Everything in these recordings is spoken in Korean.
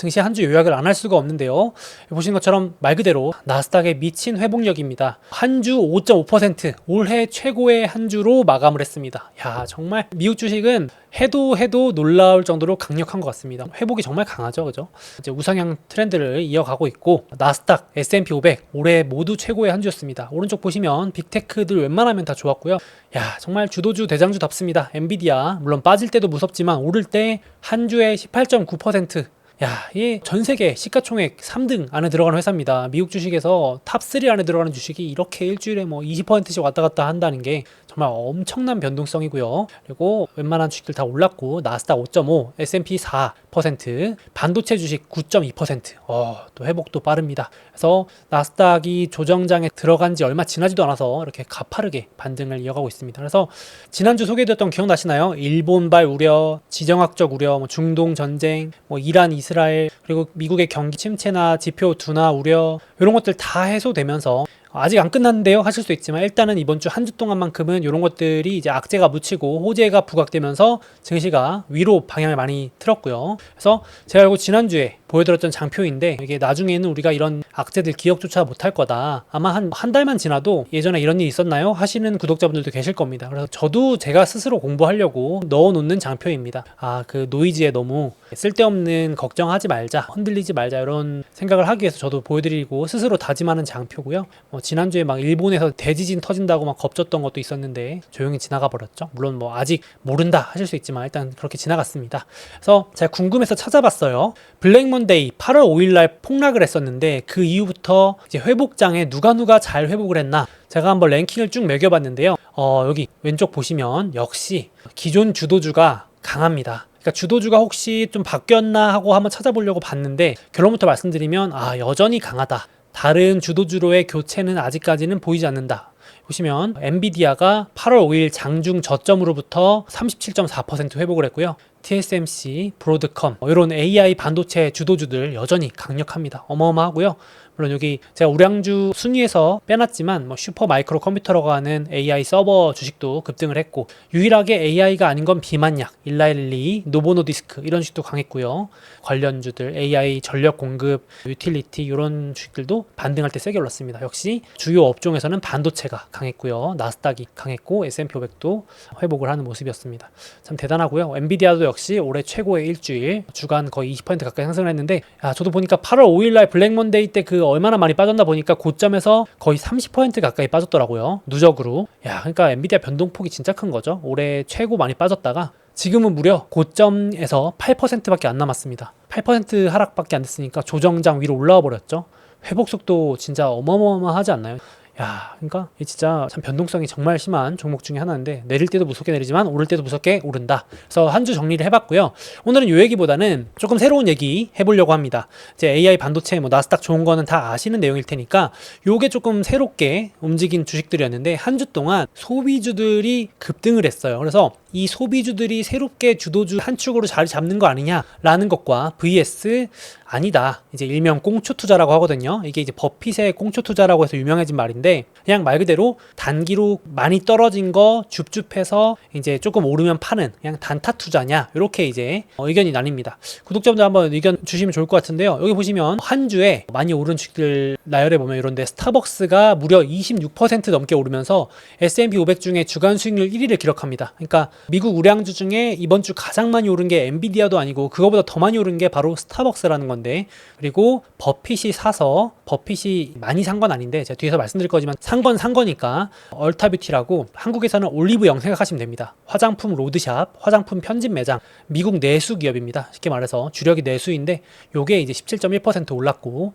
증시 한 주 요약을 안 할 수가 없는데요. 보시는 것처럼 말 그대로 나스닥의 미친 회복력입니다. 한 주 5.5% 올해 최고의 한 주로 마감을 했습니다. 야, 정말 미국 주식은 해도 놀라울 정도로 강력한 것 같습니다. 회복이 정말 강하죠, 그죠? 이제 우상향 트렌드를 이어가고 있고 나스닥, S&P 500 올해 모두 최고의 한 주였습니다. 오른쪽 보시면 빅테크들 웬만하면 다 좋았고요. 야, 정말 주도주 대장주답습니다. 엔비디아 물론 빠질 때도 무섭지만 오를 때 한 주에 18.9%. 야, 이 전 세계 시가총액 3등 안에 들어가는 회사입니다. 미국 주식에서 탑3 안에 들어가는 주식이 이렇게 일주일에 뭐 20%씩 왔다 갔다 한다는 게 정말 엄청난 변동성이고요. 그리고 웬만한 주식들 다 올랐고 나스닥 5.5, S&P 4%, 반도체 주식 9.2%. 또 회복도 빠릅니다. 그래서 나스닥이 조정장에 들어간 지 얼마 지나지도 않아서 이렇게 가파르게 반등을 이어가고 있습니다. 그래서 지난주 소개해드렸던 거 기억나시나요? 일본발 우려, 지정학적 우려, 뭐 중동 전쟁, 뭐 이란, 이스라엘, 그리고 미국의 경기 침체나 지표 둔화 우려 이런 것들 다 해소되면서 아직 안 끝났는데요 하실 수 있지만 일단은 이번 주 한 주 동안만큼은 이런 것들이 이제 악재가 묻히고 호재가 부각되면서 증시가 위로 방향을 많이 틀었고요. 그래서 제가 알고 지난주에 보여드렸던 장표인데 이게 나중에는 우리가 이런 악재들 기억조차 못할 거다. 아마 한 달만 지나도 예전에 이런 일이 있었나요? 하시는 구독자분들도 계실 겁니다. 그래서 저도 제가 스스로 공부하려고 넣어놓는 장표입니다. 그 노이즈에 너무 쓸데없는 걱정하지 말자, 흔들리지 말자 이런 생각을 하기 위해서 저도 보여드리고 스스로 다짐하는 장표고요. 지난주에 막 일본에서 대지진 터진다고 막 겁줬던 것도 있었는데 조용히 지나가 버렸죠. 물론 뭐 아직 모른다 하실 수 있지만 일단 그렇게 지나갔습니다. 그래서 제가 궁금해서 찾아봤어요. 블랙먼데이 8월 5일날 폭락을 했었는데 그 이후부터 이제 회복장에 누가 잘 회복을 했나 제가 한번 랭킹을 쭉 매겨봤는데요. 여기 왼쪽 보시면 역시 기존 주도주가 강합니다. 그러니까 주도주가 혹시 좀 바뀌었나 하고 한번 찾아보려고 봤는데 결론부터 말씀드리면 여전히 강하다. 다른 주도주로의 교체는 아직까지는 보이지 않는다. 보시면 엔비디아가 8월 5일 장중 저점으로부터 37.4% 회복을 했고요. TSMC, 브로드컴 이런 AI 반도체 주도주들 여전히 강력합니다. 어마어마하고요. 물론 여기 제가 우량주 순위에서 빼놨지만 슈퍼 마이크로 컴퓨터라고 하는 AI 서버 주식도 급등을 했고 유일하게 AI가 아닌 건 비만약, 일라일리, 노보노디스크 이런 주식도 강했고요. 관련주들 AI 전력 공급, 유틸리티 이런 주식들도 반등할 때 세게 올랐습니다. 역시 주요 업종에서는 반도체가 강했고요. 나스닥이 강했고 S&P 500도 회복을 하는 모습이었습니다. 참 대단하고요. 엔비디아도 역시 올해 최고의 일주일 주간 거의 20% 가까이 상승을 했는데 저도 보니까 8월 5일날 블랙먼데이 때 얼마나 많이 빠졌나 보니까 고점에서 거의 30% 가까이 빠졌더라고요. 누적으로. 그러니까 엔비디아 변동폭이 진짜 큰 거죠. 올해 최고 많이 빠졌다가 지금은 무려 고점에서 8%밖에 안 남았습니다. 8% 하락밖에 안 됐으니까 조정장 위로 올라와 버렸죠. 회복 속도 진짜 어마어마하지 않나요? 그러니까 진짜 참 변동성이 정말 심한 종목 중에 하나인데 내릴 때도 무섭게 내리지만 오를 때도 무섭게 오른다. 그래서 한 주 정리를 해봤고요. 오늘은 요 얘기보다는 조금 새로운 얘기 해보려고 합니다. 이제 AI 반도체, 나스닥 좋은 거는 다 아시는 내용일 테니까 요게 조금 새롭게 움직인 주식들이었는데 한 주 동안 소비주들이 급등을 했어요. 그래서 이 소비주들이 새롭게 주도주 한 축으로 자리 잡는 거 아니냐라는 것과 vs 아니다. 이제 일명 꽁초 투자라고 하거든요. 이게 이제 버핏의 꽁초 투자라고 해서 유명해진 말인데 그냥 말 그대로 단기로 많이 떨어진 거 줍줍해서 이제 조금 오르면 파는 그냥 단타 투자냐 이렇게 이제 의견이 나뉩니다. 구독자분들 한번 의견 주시면 좋을 것 같은데요. 여기 보시면 한 주에 많이 오른 주식들 나열해 보면 이런데 스타벅스가 무려 26% 넘게 오르면서 S&P 500 중에 주간 수익률 1위를 기록합니다. 그러니까 미국 우량주 중에 이번 주 가장 많이 오른 게 엔비디아도 아니고 그거보다 더 많이 오른 게 바로 스타벅스라는 건데 그리고 버핏이 사서 버핏이 많이 산 건 아닌데 제가 뒤에서 말씀드릴 거지만 산 거니까 얼타뷰티라고 한국에서는 올리브영 생각하시면 됩니다. 화장품 로드샵, 화장품 편집 매장 미국 내수 기업입니다. 쉽게 말해서 주력이 내수인데 요게 이제 17.1% 올랐고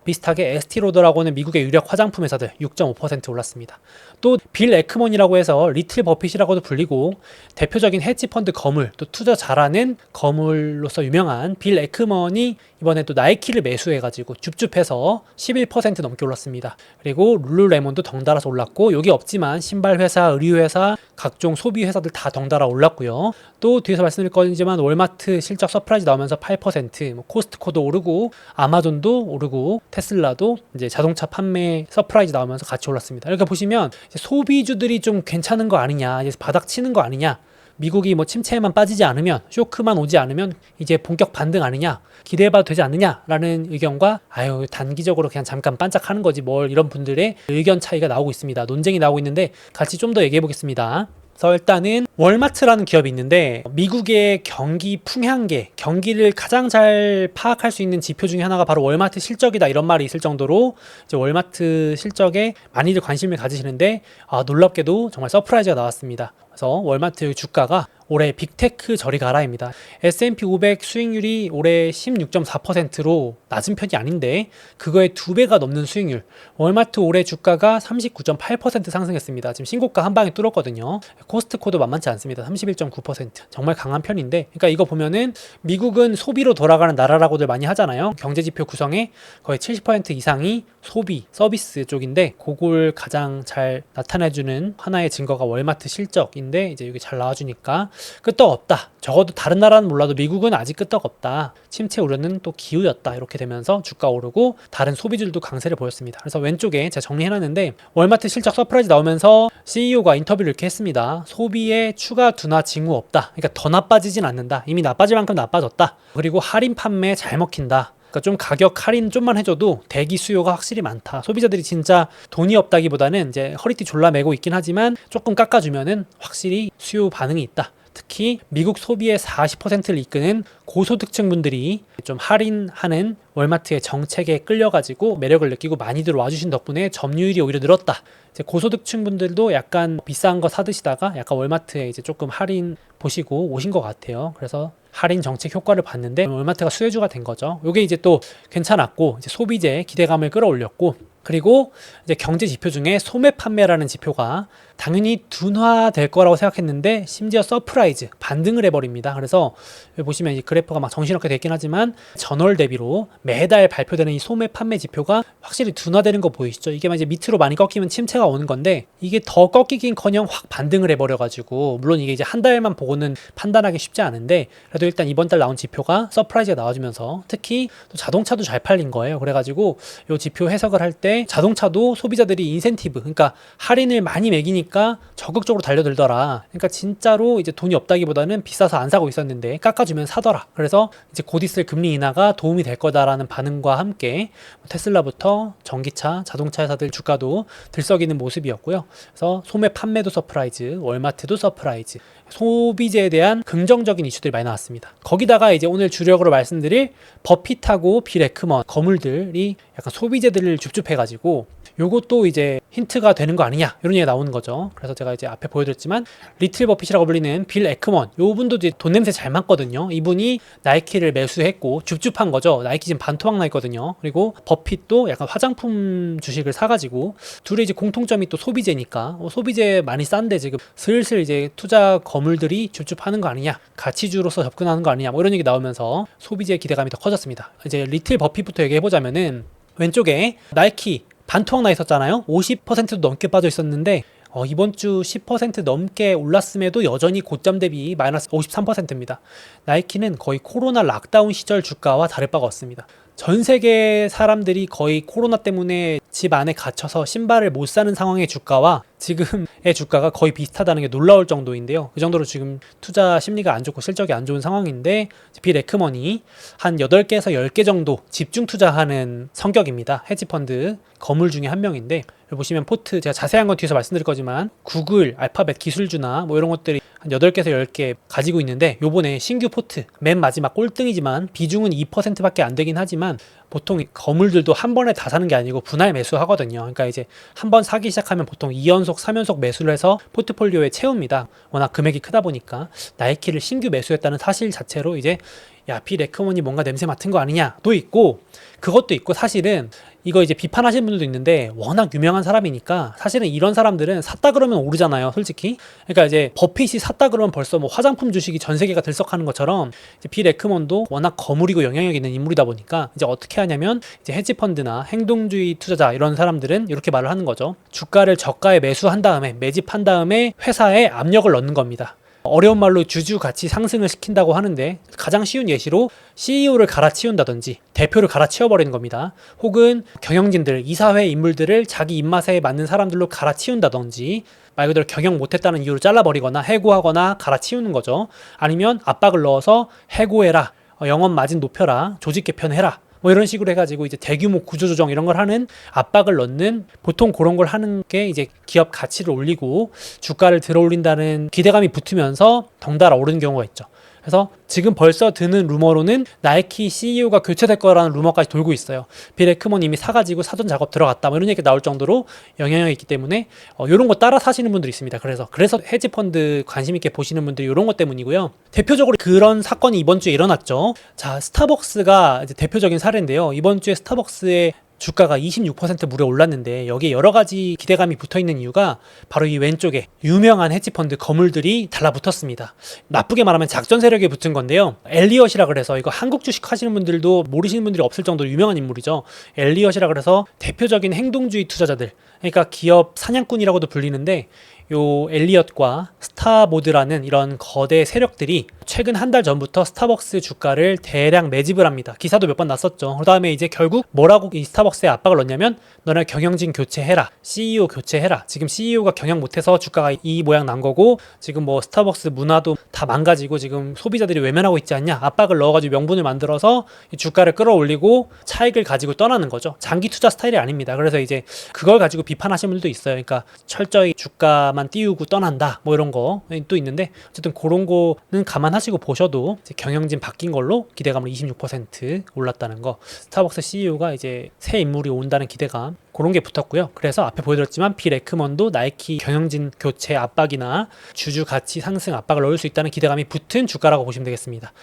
비슷하게 에스티로더라고 하는 미국의 유력 화장품 회사들 6.5% 올랐습니다. 또 빌 에크먼이라고 해서 리틀 버핏이라고도 불리고 대표적인 헤지펀드 거물 또 투자 잘하는 거물로서 유명한 빌 에크먼이 이번에 또 나이키를 매수해가지고 줍줍해서 11% 넘게 올랐습니다. 그리고 룰루레몬도 덩달아서 올랐고 여기 없지만 신발 회사, 의류 회사, 각종 소비 회사들 다 덩달아 올랐고요. 또 뒤에서 말씀드릴 거지만 월마트 실적 서프라이즈 나오면서 8%, 코스트코도 오르고 아마존도 오르고 테슬라도 이제 자동차 판매 서프라이즈 나오면서 같이 올랐습니다. 이렇게 보시면 소비주들이 좀 괜찮은 거 아니냐, 바닥 치는 거 아니냐. 미국이 뭐 침체에만 빠지지 않으면, 쇼크만 오지 않으면 이제 본격 반등 아니냐, 기대해봐도 되지 않느냐라는 의견과 아유 단기적으로 그냥 잠깐 반짝하는 거지 뭘, 이런 분들의 의견 차이가 나오고 있습니다. 논쟁이 나오고 있는데 같이 좀 더 얘기해 보겠습니다. 그래서 일단은 월마트라는 기업이 있는데, 미국의 경기 풍향계, 경기를 가장 잘 파악할 수 있는 지표 중에 하나가 바로 월마트 실적이다, 이런 말이 있을 정도로 이제 월마트 실적에 많이들 관심을 가지시는데, 놀랍게도 정말 서프라이즈가 나왔습니다. 그래서 월마트 주가가 올해 빅테크 저리 가라입니다. S&P 500 수익률이 올해 16.4%로 낮은 편이 아닌데 그거의 2배가 넘는 수익률. 월마트 올해 주가가 39.8% 상승했습니다. 지금 신고가 한 방에 뚫었거든요. 코스트코도 만만치 않습니다. 31.9%. 정말 강한 편인데, 그러니까 이거 보면은 미국은 소비로 돌아가는 나라라고들 많이 하잖아요. 경제지표 구성의 거의 70% 이상이 소비, 서비스 쪽인데, 그걸 가장 잘 나타내주는 하나의 증거가 월마트 실적인데, 이제 여기 잘 나와주니까 끄떡없다. 적어도 다른 나라는 몰라도 미국은 아직 끄떡없다. 침체 우려는 또 기우였다. 이렇게 되면서 주가 오르고 다른 소비주들도 강세를 보였습니다. 그래서 왼쪽에 제가 정리해놨는데, 월마트 실적 서프라이즈 나오면서 CEO가 인터뷰를 이렇게 했습니다. 소비에 추가 둔화 징후 없다. 그러니까 더 나빠지진 않는다. 이미 나빠질 만큼 나빠졌다. 그리고 할인 판매 잘 먹힌다. 그러니까 좀 가격 할인 좀만 해줘도 대기 수요가 확실히 많다. 소비자들이 진짜 돈이 없다기보다는 이제 허리띠 졸라 매고 있긴 하지만 조금 깎아주면은 확실히 수요 반응이 있다. 특히 미국 소비의 40%를 이끄는 고소득층 분들이 좀 할인하는 월마트의 정책에 끌려가지고 매력을 느끼고 많이들 와주신 덕분에 점유율이 오히려 늘었다. 이제 고소득층 분들도 약간 비싼 거 사드시다가 약간 월마트에 이제 조금 할인 보시고 오신 것 같아요. 그래서 할인 정책 효과를 봤는데 월마트가 수혜주가 된 거죠. 이게 이제 또 괜찮았고, 이제 소비재 기대감을 끌어올렸고, 그리고 이제 경제 지표 중에 소매 판매라는 지표가 당연히 둔화될 거라고 생각했는데 심지어 서프라이즈, 반등을 해버립니다. 그래서 여기 보시면 이 그래프가 막 정신없게 됐긴 하지만 전월 대비로 매달 발표되는 이 소매 판매 지표가 확실히 둔화되는 거 보이시죠? 이게 이제 밑으로 많이 꺾이면 침체가 오는 건데, 이게 더 꺾이긴커녕 확 반등을 해버려가지고, 물론 이게 이제 한 달만 보고는 판단하기 쉽지 않은데, 그래도 일단 이번 달 나온 지표가 서프라이즈가 나와주면서 특히 또 자동차도 잘 팔린 거예요. 그래가지고 이 지표 해석을 할 때 자동차도 소비자들이 인센티브, 그러니까 할인을 많이 매기니까 적극적으로 달려들더라. 그러니까 진짜로 이제 돈이 없다기보다는 비싸서 안 사고 있었는데 깎아주면 사더라. 그래서 이제 곧 있을 금리 인하가 도움이 될 거다라는 반응과 함께 테슬라부터 전기차, 자동차 회사들 주가도 들썩이는 모습이었고요. 그래서 소매 판매도 서프라이즈, 월마트도 서프라이즈, 소비재에 대한 긍정적인 이슈들이 많이 나왔습니다. 거기다가 이제 오늘 주력으로 말씀드릴 버핏하고 빌 에크먼 거물들이 약간 소비재들을 줍줍해가지고 요것도 이제 힌트가 되는 거 아니냐, 이런 얘기가 나오는 거죠. 그래서 제가 이제 앞에 보여드렸지만 리틀 버핏이라고 불리는 빌 에크먼, 요 분도 이제 돈 냄새 잘 맡거든요. 이분이 나이키를 매수했고 줍줍한 거죠. 나이키 지금 반토막 나 있거든요. 그리고 버핏도 약간 화장품 주식을 사가지고, 둘이 이제 공통점이 또 소비재니까 소비재 많이 싼데 지금 슬슬 이제 투자 거물들이 줍줍하는 거 아니냐, 가치주로서 접근하는 거 아니냐, 뭐 이런 얘기 나오면서 소비재 기대감이 더 커졌습니다. 이제 리틀 버핏부터 얘기해보자면은, 왼쪽에 나이키 반토막 나 있었잖아요. 50%도 넘게 빠져 있었는데 이번 주 10% 넘게 올랐음에도 여전히 고점 대비 마이너스 53%입니다. 나이키는 거의 코로나 락다운 시절 주가와 다를 바가 없습니다. 전 세계 사람들이 거의 코로나 때문에 집 안에 갇혀서 신발을 못 사는 상황의 주가와 지금의 주가가 거의 비슷하다는 게 놀라울 정도인데요. 그 정도로 지금 투자 심리가 안 좋고 실적이 안 좋은 상황인데, 빌 에크먼이 한 8개에서 10개 정도 집중 투자하는 성격입니다. 헤지펀드 거물 중에 한 명인데, 여기 보시면 포트, 제가 자세한 건 뒤에서 말씀드릴 거지만 구글, 알파벳, 기술주나 뭐 이런 것들이 한 8개에서 10개 가지고 있는데, 요번에 신규 포트 맨 마지막 꼴등이지만 비중은 2%밖에 안 되긴 하지만 보통 거물들도 한 번에 다 사는 게 아니고 분할 매수하거든요. 그러니까 이제 한 번 사기 시작하면 보통 2연속, 3연속 매수를 해서 포트폴리오에 채웁니다. 워낙 금액이 크다 보니까. 나이키를 신규 매수했다는 사실 자체로 이제 빌 에크먼이 뭔가 냄새 맡은 거 아니냐도 있고, 그것도 있고, 사실은 이거 이제 비판하시는 분들도 있는데 워낙 유명한 사람이니까 사실은 이런 사람들은 샀다 그러면 오르잖아요, 솔직히. 그러니까 이제 버핏이 샀다 그러면 벌써 뭐 화장품 주식이 전 세계가 들썩하는 것처럼, 이제 빌 에크먼도 워낙 거물이고 영향력 있는 인물이다 보니까 이제 어떻게 하냐면, 이제 헤지펀드나 행동주의 투자자 이런 사람들은 이렇게 말을 하는 거죠. 주가를 저가에 매수한 다음에, 매집한 다음에 회사에 압력을 넣는 겁니다. 어려운 말로 주주 가치 상승을 시킨다고 하는데, 가장 쉬운 예시로 CEO를 갈아치운다든지 대표를 갈아치워버리는 겁니다. 혹은 경영진들, 이사회 인물들을 자기 입맛에 맞는 사람들로 갈아치운다든지, 말 그대로 경영 못했다는 이유로 잘라버리거나 해고하거나 갈아치우는 거죠. 아니면 압박을 넣어서 해고해라, 영업 마진 높여라, 조직 개편해라, 뭐 이런 식으로 해가지고 이제 대규모 구조조정 이런 걸 하는, 압박을 넣는, 보통 그런 걸 하는 게 이제 기업 가치를 올리고 주가를 들어올린다는 기대감이 붙으면서 덩달아 오르는 경우가 있죠. 그래서 지금 벌써 드는 루머로는 나이키 CEO가 교체될 거라는 루머까지 돌고 있어요. 빌 에크먼 이미 사가지고 사전 작업 들어갔다, 뭐 이런 얘기 나올 정도로 영향력이 있기 때문에 이런 거 따라 사시는 분들이 있습니다. 그래서 헤지펀드 관심 있게 보시는 분들이 이런 것 때문이고요. 대표적으로 그런 사건이 이번 주에 일어났죠. 자, 스타벅스가 이제 대표적인 사례인데요. 이번 주에 스타벅스의 주가가 26% 무려 올랐는데, 여기에 여러 가지 기대감이 붙어있는 이유가 바로 이 왼쪽에 유명한 헤지펀드 거물들이 달라붙었습니다. 나쁘게 말하면 작전 세력에 붙은 건데요. 엘리엇이라 그래서, 이거 한국 주식 하시는 분들도 모르시는 분들이 없을 정도로 유명한 인물이죠. 엘리엇이라 그래서 대표적인 행동주의 투자자들, 그러니까 기업 사냥꾼이라고도 불리는데, 요 엘리엇과 스타보드라는 이런 거대 세력들이 최근 한 달 전부터 스타벅스 주가를 대량 매집을 합니다. 기사도 몇 번 났었죠. 그 다음에 이제 결국 뭐라고 이 스타벅스에 압박을 넣냐면, 너네 경영진 교체해라, CEO 교체해라. 지금 CEO가 경영 못해서 주가가 이 모양 난 거고, 지금 뭐 스타벅스 문화도 다 망가지고 지금 소비자들이 외면하고 있지 않냐, 압박을 넣어가지고 명분을 만들어서 이 주가를 끌어올리고 차익을 가지고 떠나는 거죠. 장기 투자 스타일이 아닙니다. 그래서 이제 그걸 가지고 비판하시는 분들도 있어요. 그러니까 철저히 주가만 띄우고 떠난다, 뭐 이런 거 또 있는데, 어쨌든 그런 거는 감안하시고 보셔도 이제 경영진 바뀐 걸로 기대감으로 26% 올랐다는 거, 스타벅스 CEO가 이제 새 인물이 온다는 기대감, 그런 게 붙었고요. 그래서 앞에 보여드렸지만 빌 에크먼도 나이키 경영진 교체 압박이나 주주 가치 상승 압박을 넣을 수 있다는 기대감이 붙은 주가라고 보시면 되겠습니다.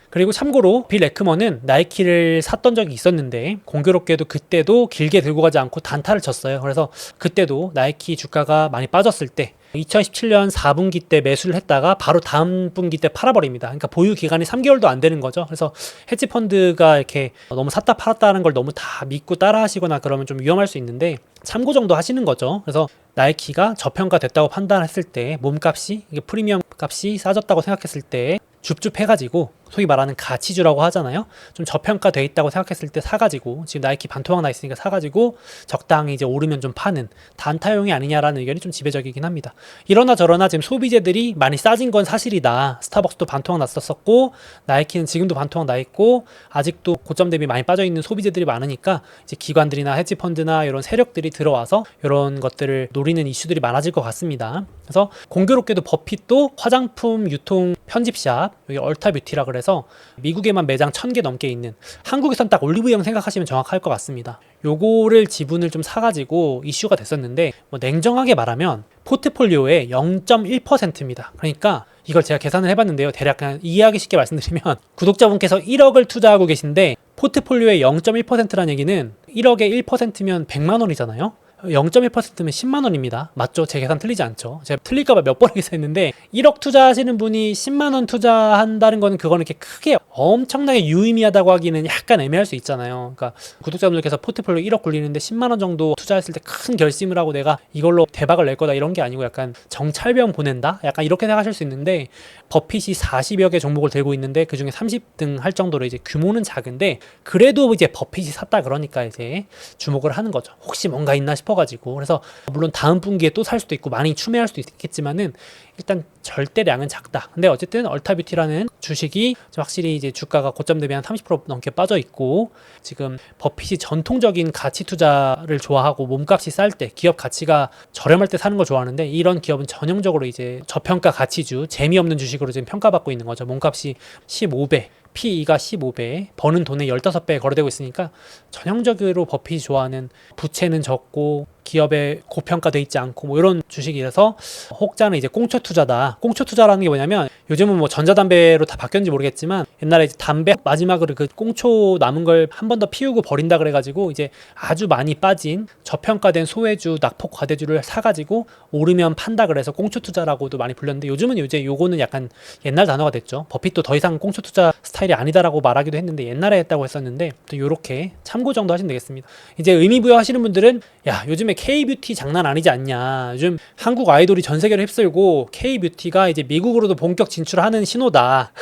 그리고 참고로 빌 에크먼은 나이키를 샀던 적이 있었는데, 공교롭게도 그때도 길게 들고 가지 않고 단타를 쳤어요. 그래서 그때도 나이키 주가가 많이 빠졌을 때 2017년 4분기 때 매수를 했다가 바로 다음 분기 때 팔아버립니다. 그러니까 보유 기간이 3개월도 안 되는 거죠. 그래서 헤지펀드가 이렇게 너무 샀다 팔았다는 걸 너무 다 믿고 따라 하시거나 그러면 좀 위험할 수 있는데, 참고 정도 하시는 거죠. 그래서 나이키가 저평가됐다고 판단했을 때, 몸값이, 이게 프리미엄 값이 싸졌다고 생각했을 때 줍줍해가지고, 소위 말하는 가치주라고 하잖아요. 좀 저평가돼 있다고 생각했을 때 사가지고, 지금 나이키 반토막 나 있으니까 사가지고 적당히 이제 오르면 좀 파는 단타용이 아니냐라는 의견이 좀 지배적이긴 합니다. 이러나 저러나 지금 소비재들이 많이 싸진 건 사실이다. 스타벅스도 반토막 났었고, 나이키는 지금도 반토막 나 있고, 아직도 고점 대비 많이 빠져 있는 소비재들이 많으니까 이제 기관들이나 헤지펀드나 이런 세력들이 들어와서 이런 것들을 노리는 이슈들이 많아질 것 같습니다. 그래서 공교롭게도 버핏도 화장품 유통 편집샵, 여기 얼타뷰티라 그래서 미국에만 매장 1000개 넘게 있는, 한국에선 딱 올리브영 생각하시면 정확할 것 같습니다. 요거를 지분을 좀 사가지고 이슈가 됐었는데, 뭐 냉정하게 말하면 포트폴리오의 0.1%입니다. 그러니까 이걸 제가 계산을 해봤는데요. 대략 그냥 이해하기 쉽게 말씀드리면, 구독자분께서 1억을 투자하고 계신데 포트폴리오의 0.1%라는 얘기는 1억의 1%면 100만 원이잖아요. 0.1%면 10만 원입니다. 맞죠? 제 계산 틀리지 않죠? 제가 틀릴까봐 몇 번 계산했는데, 1억 투자하시는 분이 10만 원 투자한다는 거는, 그거는 이렇게 크게 엄청나게 유의미하다고 하기는 약간 애매할 수 있잖아요. 그러니까 구독자분들께서 포트폴리오 1억 굴리는데 10만 원 정도 투자했을 때 큰 결심을 하고 내가 이걸로 대박을 낼 거다, 이런 게 아니고 약간 정찰병 보낸다? 약간 이렇게 생각하실 수 있는데, 버핏이 40여 개 종목을 들고 있는데 그 중에 30등 할 정도로 이제 규모는 작은데, 그래도 이제 버핏이 샀다 그러니까 이제 주목을 하는 거죠. 혹시 뭔가 있나 싶어가지고. 그래서 물론 다음 분기에 또 살 수도 있고 많이 추매할 수도 있겠지만은 일단 절대량은 작다. 근데 어쨌든 얼타뷰티라는 주식이 확실히 이제 주가가 고점 대비 한 30% 넘게 빠져 있고, 지금 버핏이 전통적인 가치 투자를 좋아하고 몸값이 쌀 때, 기업 가치가 저렴할 때 사는 걸 좋아하는데, 이런 기업은 전형적으로 이제 저평가 가치주, 재미없는 주식으로 지금 평가받고 있는 거죠. 몸값이 15배, PE가 15배, 버는 돈의 15배 거래되고 있으니까 전형적으로 버핏이 좋아하는, 부채는 적고 기업에 고평가돼 있지 않고 뭐 이런 주식이라서, 혹자는 이제 꽁초 투자다. 꽁초 투자라는 게 뭐냐면, 요즘은 뭐 전자담배로 다 바뀌었는지 모르겠지만, 옛날에 이제 담배 마지막으로 그 꽁초 남은 걸 한 번 더 피우고 버린다 그래가지고 이제 아주 많이 빠진 저평가된 소외주, 낙폭 과대주를 사가지고 오르면 판다 그래서 꽁초 투자라고도 많이 불렸는데, 요즘은 이제 요거는 약간 옛날 단어가 됐죠. 버핏도 더 이상 꽁초 투자 스타일이 아니다라고 말하기도 했는데, 옛날에 했다고 했었는데, 또 요렇게 참고 정도 하시면 되겠습니다. 이제 의미부여 하시는 분들은, 야, 요즘에 요즘에 K-뷰티 장난 아니지 않냐. 요즘 한국 아이돌이 전 세계를 휩쓸고 K-뷰티가 이제 미국으로도 본격 진출하는 신호다.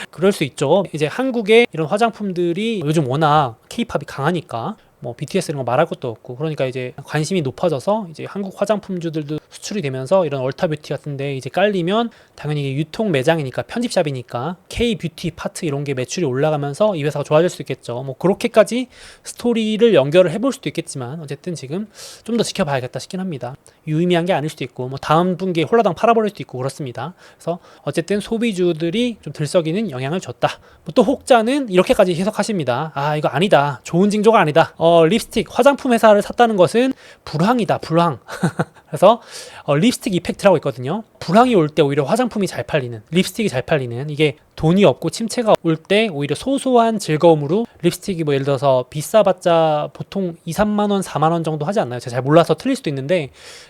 그럴 수 있죠. 이제 한국의 이런 화장품들이 요즘 워낙 K-팝이 강하니까 뭐 BTS 이런 거 말할 것도 없고, 그러니까 이제 관심이 높아져서 이제 한국 화장품주들도 수출이 되면서 이런 얼타뷰티 같은데 이제 깔리면 당연히 이게 유통 매장이니까 편집샵이니까 K-뷰티 파트 이런 게 매출이 올라가면서 이 회사가 좋아질 수 있겠죠. 뭐 그렇게까지 스토리를 연결을 해볼 수도 있겠지만 어쨌든 지금 좀 더 지켜봐야겠다 싶긴 합니다. 유의미한 게 아닐 수도 있고 뭐 다음 분기에 홀라당 팔아버릴 수도 있고 그렇습니다. 그래서 어쨌든 소비주들이 좀 들썩이는 영향을 줬다. 뭐또 혹자는 이렇게까지 해석하십니다. 아, 이거 아니다. 좋은 징조가 아니다. 립스틱 화장품 회사를 샀다는 것은 불황이다. 불황. 그래서 립스틱 이펙트라고 있거든요. 불황이 올 때 오히려 화장품이 잘 팔리는, 립스틱이 잘 팔리는, 이게 돈이 없고 침체가 올 때 오히려 소소한 즐거움으로 립스틱이 뭐 예를 들어서 비싸봤자 보통 2, 3만 원, 4만 원 정도 하지 않나요? 제가 잘 몰라서 틀릴 수도 있는데,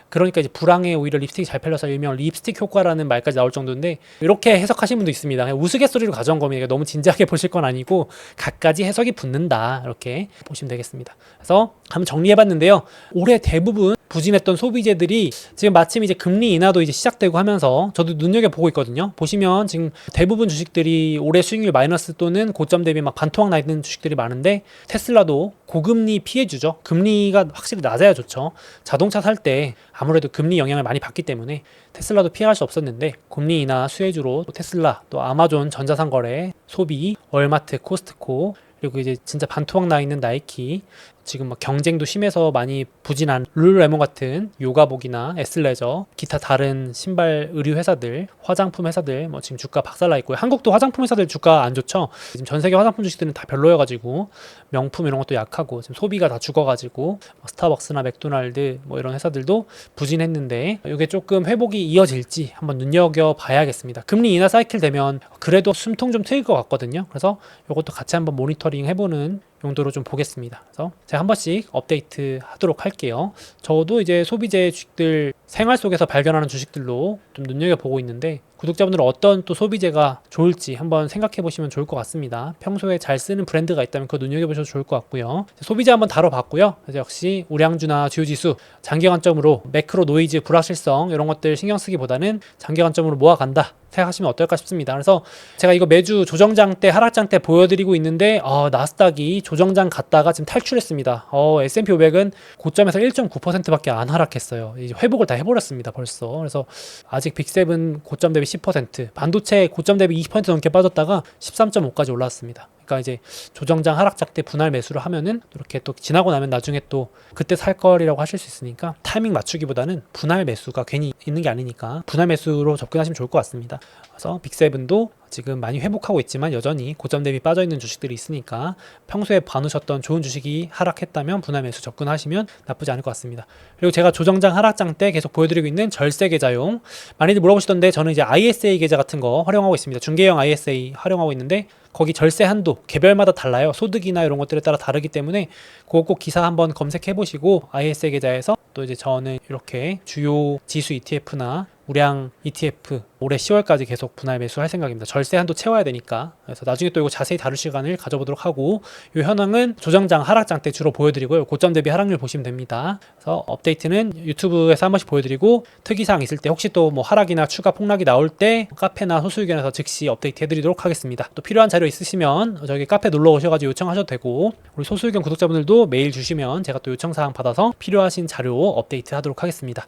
그러니까 이제 불황에 오히려 립스틱이 잘 팔려서 일명 립스틱 효과라는 말까지 나올 정도인데, 이렇게 해석하시는 분도 있습니다. 그냥 우스갯소리로 가져온 겁니다. 너무 진지하게 보실 건 아니고 각가지 해석이 붙는다, 이렇게 보시면 되겠습니다. 그래서 한번 정리해봤는데요. 올해 대부분 부진했던 소비재들이 지금 마침 이제 금리 인하도 이제 시작되고 하면서 저도 눈여겨보고 있거든요. 보시면 지금 대부분 주식들이 올해 수익률 마이너스 또는 고점 대비 막 반토막 나 있는 주식들이 많은데, 테슬라도 고금리 피해주죠. 금리가 확실히 낮아야 좋죠. 자동차 살 때 아무래도 금리 영향을 많이 받기 때문에 테슬라도 피할 수 없었는데, 금리 인하 수혜주로 또 테슬라, 또 아마존 전자상거래, 소비, 월마트, 코스트코, 그리고 이제 진짜 반토막 나 있는 나이키, 지금 막 경쟁도 심해서 많이 부진한 룰루레몬 같은 요가복이나 에슬레저, 기타 다른 신발 의류 회사들, 화장품 회사들 뭐 지금 주가 박살나 있고요. 한국도 화장품 회사들 주가 안 좋죠. 지금 전 세계 화장품 주식들은 다 별로여가지고 명품 이런 것도 약하고 지금 소비가 다 죽어가지고 스타벅스나 맥도날드 뭐 이런 회사들도 부진했는데, 이게 조금 회복이 이어질지 한번 눈여겨봐야겠습니다. 금리 인하 사이클 되면 그래도 숨통 좀 트일 것 같거든요. 그래서 이것도 같이 한번 모니터링 해보는 용도로 좀 보겠습니다. 그래서 제가 한 번씩 업데이트 하도록 할게요. 저도 이제 소비재 주식들 생활 속에서 발견하는 주식들로 좀 눈여겨보고 있는데, 구독자분들은 어떤 또 소비재가 좋을지 한번 생각해 보시면 좋을 것 같습니다. 평소에 잘 쓰는 브랜드가 있다면 그거 눈여겨보셔도 좋을 것 같고요. 소비재 한번 다뤄봤고요. 그래서 역시 우량주나 주요지수 장기 관점으로 매크로 노이즈, 불확실성 이런 것들 신경 쓰기보다는 장기 관점으로 모아간다 생각하시면 어떨까 싶습니다. 그래서 제가 이거 매주 조정장 때, 하락장 때 보여드리고 있는데 나스닥이 조정장 갔다가 지금 탈출했습니다. S&P 500은 고점에서 1.9%밖에 안 하락했어요. 이제 회복을 다 해버렸습니다 벌써. 그래서 아직 빅7 고점 대비 10%, 반도체 고점 대비 20% 넘게 빠졌다가 13.5까지 올라왔습니다. 그러니까 이제 조정장 하락장 때 분할 매수를 하면은 이렇게 또 지나고 나면 나중에 또 그때 살 거리라고 하실 수 있으니까, 타이밍 맞추기보다는 분할 매수가 괜히 있는 게 아니니까 분할 매수로 접근하시면 좋을 것 같습니다. 그래서 빅7도 지금 많이 회복하고 있지만 여전히 고점 대비 빠져있는 주식들이 있으니까 평소에 봐놓으셨던 좋은 주식이 하락했다면 분할 매수 접근하시면 나쁘지 않을 것 같습니다. 그리고 제가 조정장 하락장 때 계속 보여드리고 있는 절세 계좌용, 많이들 물어보시던데 저는 이제 ISA 계좌 같은 거 활용하고 있습니다. 중개형 ISA 활용하고 있는데 거기 절세 한도 개별마다 달라요. 소득이나 이런 것들에 따라 다르기 때문에 그거 꼭 기사 한번 검색해 보시고, ISA 계좌에서 또 이제 저는 이렇게 주요 지수 ETF나 우량 ETF 올해 10월까지 계속 분할 매수할 생각입니다. 절세 한도 채워야 되니까. 그래서 나중에 또 이거 자세히 다룰 시간을 가져보도록 하고, 이 현황은 조정장 하락장 때 주로 보여드리고요. 고점 대비 하락률 보시면 됩니다. 그래서 업데이트는 유튜브에서 한 번씩 보여드리고, 특이사항 있을 때 혹시 또 뭐 하락이나 추가 폭락이 나올 때 카페나 소수의견에서 즉시 업데이트 해드리도록 하겠습니다. 또 필요한 자료 있으시면 저기 카페 놀러 오셔가지고 요청하셔도 되고, 우리 소수의견 구독자분들도 메일 주시면 제가 또 요청사항 받아서 필요하신 자료 업데이트 하도록 하겠습니다.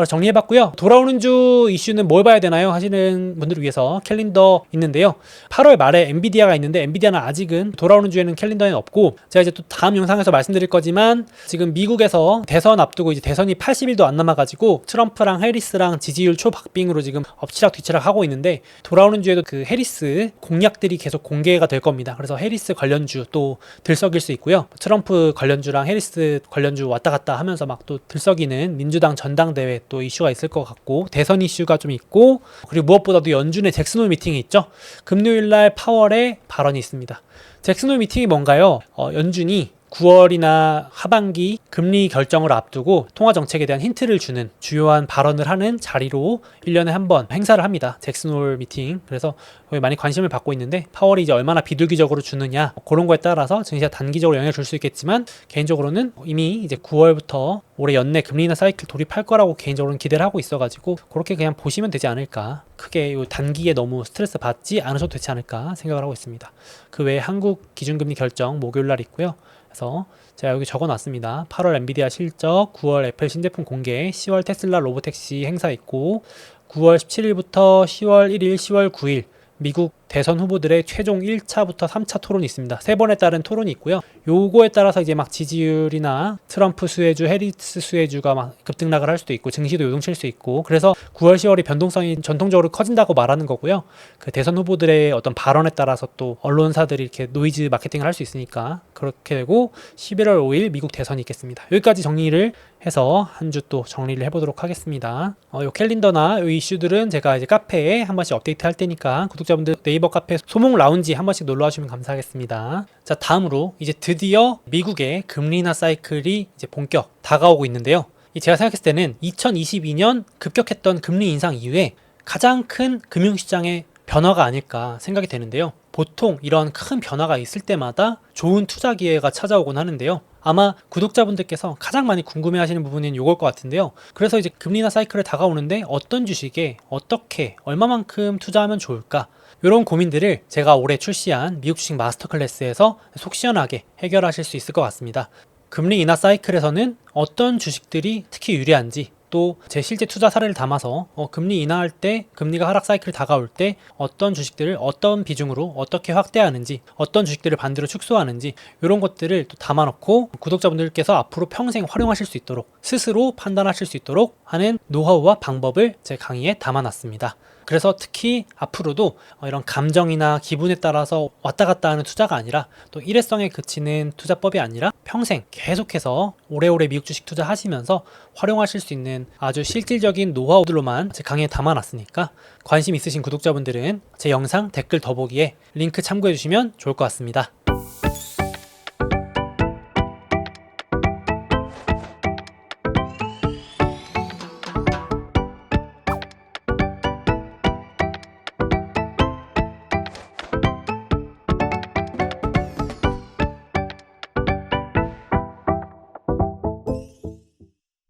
정리해봤고요. 돌아오는 주 이슈는 뭘 봐야 되나요? 하시는 분들을 위해서 캘린더 있는데요. 8월 말에 엔비디아가 있는데, 엔비디아는 아직은 돌아오는 주에는 캘린더에는 없고, 제가 이제 또 다음 영상에서 말씀드릴 거지만 지금 미국에서 대선 앞두고 이제 대선이 80일도 안 남아가지고 트럼프랑 해리스랑 지지율 초박빙으로 지금 엎치락 뒤치락 하고 있는데, 돌아오는 주에도 그 해리스 공약들이 계속 공개가 될 겁니다. 그래서 해리스 관련주 또 들썩일 수 있고요. 트럼프 관련주랑 해리스 관련주 왔다 갔다 하면서 막 또 들썩이는 민주당 전당대회 또 이슈가 있을 것 같고, 대선 이슈가 좀 있고, 그리고 무엇보다도 연준의 잭슨홀 미팅이 있죠. 금요일날 파월에 발언이 있습니다. 잭슨홀 미팅이 뭔가요? 연준이 9월이나 하반기 금리 결정을 앞두고 통화 정책에 대한 힌트를 주는 주요한 발언을 하는 자리로 1년에 한 번 행사를 합니다. 잭슨 홀 미팅. 그래서 거기 많이 관심을 받고 있는데 파월이 이제 얼마나 비둘기적으로 주느냐 그런 거에 따라서 증시가 단기적으로 영향을 줄 수 있겠지만 개인적으로는 이미 이제 9월부터 올해 연내 금리 인하 사이클 돌입할 거라고 개인적으로는 기대를 하고 있어가지고 그렇게 그냥 보시면 되지 않을까. 크게 요 단기에 너무 스트레스 받지 않으셔도 되지 않을까 생각을 하고 있습니다. 그 외에 한국 기준금리 결정 목요일 날 있고요. 그래서 제가 여기 적어놨습니다. 8월 엔비디아 실적, 9월 애플 신제품 공개, 10월 테슬라 로보택시 행사 있고 9월 17일부터 10월 1일, 10월 9일 미국 대선 후보들의 최종 1차부터 3차 토론이 있습니다. 3번에 따른 토론이 있고요. 요거에 따라서 이제 막 지지율이나 트럼프 수혜주, 해리스 수혜주가 막 급등락을 할 수도 있고 증시도 요동칠 수 있고 그래서 9월, 10월이 변동성이 전통적으로 커진다고 말하는 거고요. 그 대선 후보들의 어떤 발언에 따라서 또 언론사들이 이렇게 노이즈 마케팅을 할 수 있으니까 그렇게 되고 11월 5일 미국 대선이 있겠습니다. 여기까지 정리를 해서 한 주 또 정리를 해보도록 하겠습니다. 요 캘린더나 요 이슈들은 제가 이제 카페에 한 번씩 업데이트 할 테니까 구독자분들 네이버 카페 소목 라운지 한 번씩 놀러 와주시면 감사하겠습니다. 자, 다음으로 이제 드디어 미국의 금리 인하 사이클이 이제 본격 다가오고 있는데요. 제가 생각했을 때는 2022년 급격했던 금리 인상 이후에 가장 큰 금융시장의 변화가 아닐까 생각이 되는데요. 보통 이런 큰 변화가 있을 때마다 좋은 투자 기회가 찾아오곤 하는데요. 아마 구독자분들께서 가장 많이 궁금해하시는 부분은 이걸 것 같은데요. 그래서 이제 금리 인하 사이클에 다가오는데 어떤 주식에 어떻게 얼마만큼 투자하면 좋을까? 이런 고민들을 제가 올해 출시한 미국 주식 마스터 클래스에서 속 시원하게 해결하실 수 있을 것 같습니다. 금리 인하 사이클에서는 어떤 주식들이 특히 유리한지 또 제 실제 투자 사례를 담아서 금리 인하할 때 금리가 하락 사이클 다가올 때 어떤 주식들을 어떤 비중으로 어떻게 확대하는지 어떤 주식들을 반대로 축소하는지 이런 것들을 또 담아놓고 구독자분들께서 앞으로 평생 활용하실 수 있도록 스스로 판단하실 수 있도록 하는 노하우와 방법을 제 강의에 담아놨습니다. 그래서 특히 앞으로도 이런 감정이나 기분에 따라서 왔다 갔다 하는 투자가 아니라 또 일회성에 그치는 투자법이 아니라 평생 계속해서 오래오래 미국 주식 투자하시면서 활용하실 수 있는 아주 실질적인 노하우들로만 제 강의에 담아놨으니까 관심 있으신 구독자분들은 제 영상 댓글 더보기에 링크 참고해 주시면 좋을 것 같습니다.